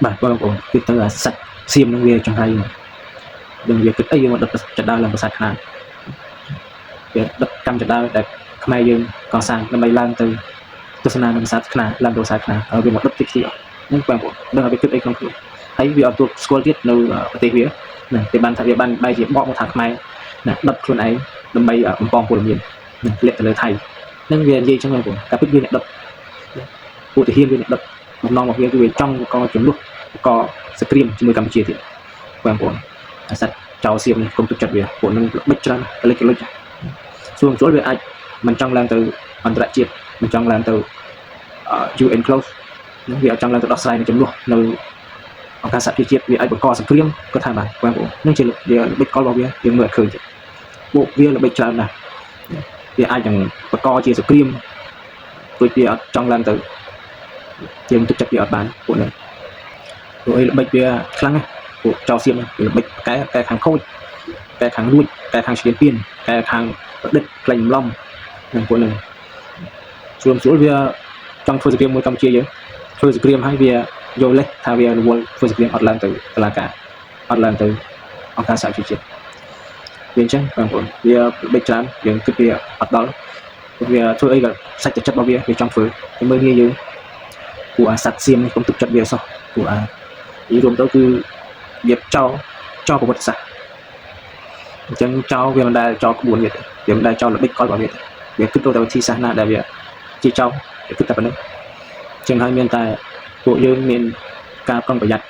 បាទបងប្អូនគឺទៅអាសត្វសៀមនឹងវាចង្រៃមកដឹងវាគិតអីយើងមកដុតចដាលឡើងប្រាសាទខ្នាតវាដុតកម្មចដាលតែខ្មែរយើងកសាងដើម្បីឡើងទៅទស្សនានៅប្រាសាទខ្នាតឡើងទៅប្រាសាទខ្នាតហើយវាមកដុតតិចទៀតហ្នឹងបងប្អូនដឹងថាវាគិតអីក្នុងខ្លួនហើយវាអត់ទូស្គាល់ទៀតនៅប្រទេសវាណាគេបានថាវាបានបែរជាបកមកថាខ្មែរណាដុតខ្លួនឯងដើម្បីបំពងពលមានណាលាក់ទៅលើថៃហ្នឹងវានិយាយចឹងបងប្អូនតែពិតវាអ្នកដុតឧទាហរណ៍វាអ្នកដុតបំណងរបស់វាគឺវាចង់កចំនួនកសក្រាមជាមួយកម្ពុជាទៀតបងប្អូនអាសត្វចៅសៀមនេះគុំទុកចិត្តវាពួកនឹងបិចច្រើនកលិចសួរចូលវាអាចមិនចង់ឡើងទៅអន្តរជាតិមិនចង់ឡើងទៅ UN close នឹងវាអាចចង់ឡើងទៅដោះស្រាយនឹងចំនួននៅអង្គការសហប្រជាជាតិវាអាចបង្កសង្គ្រាមគាត់ថាបាទបងប្អូននឹងជាវាល្បិចកលរបស់វាយើងមើលឃើញពួកវាល្បិចច្រើនណាស់វាអាចនឹងបង្កជាសង្គ្រាមដូចវាអត់ចង់ឡើងទៅយើងទុកចិត្តវាអត់បានពួកនេះព្រោះអីល្បិចវាខ្លាំងណាស់ពួកចៅសៀមល្បិចកែខាងខូចកែខាងលួចកែខាងឆ្លៀនពៀនកែខាងប្រឌិតក្លែងបំឡំនឹងពួកនឹងស្រួលវាចង់ធ្វើសង្គ្រាមមួយកម្ពុជាយើងធ្វើសង្គ្រាមហើយវាយកលេសថាវារវល់ធ្វើសង្គ្រាមអត់ឡើងទៅតុលាការអត់ឡើងទៅអង្គការសហជីវជាតិវាអញ្ចឹងបងប្អូនវាបិចច្រើនយើងគិតវាអត់ដល់វាធ្វើអីក៏សាច់ចិត្តរបស់វាចង់ធ្វើតែមើលងាយយើងពួកអាសត្វសៀមនេះកុំទុកចិត្តវាសោះពួកនិយាយរួមទៅគឺវាចោលប្រវត្តិសាស្ត្រអញ្ចឹងចោលវាមិនដែលចោលក្បួនវាមិនដែលចោលល្បិចកលរបស់វាគិតទៅតែវិធីសាស្ត្រណាដែលវាជាចោលគិតតែប៉ុណ្្នឹងអញ្ចឹងហើយមានតែពួកយើងមានការប្រុងប្រយ័ត្ន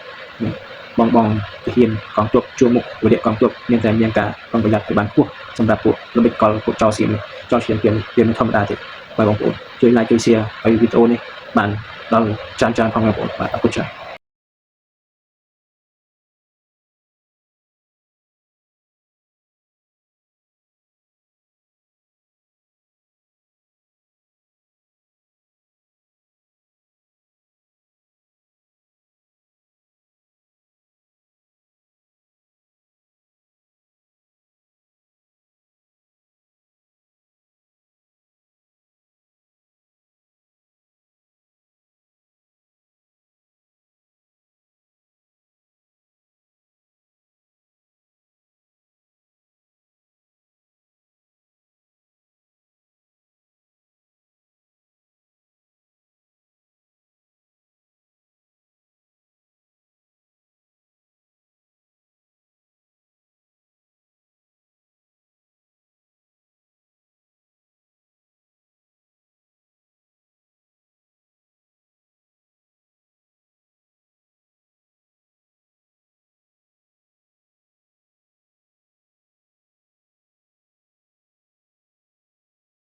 បងទាហានកងទ័ពជួរមុខវិរៈកងទ័ពមានតែមានការប្រុងប្រយ័ត្នទៅបានខ្ពស់សម្រាប់ពួកល្បិចកលពួកចោលសៀមនេះចោលឆ្លៀនពៀនវាមិនធម្មតាទេបងប្អូនជួយ like ជួយ share ឲ្យវីដេអូនេះបានដល់ច្រើនផងបងប្អូនបាទអរគុណច្រើន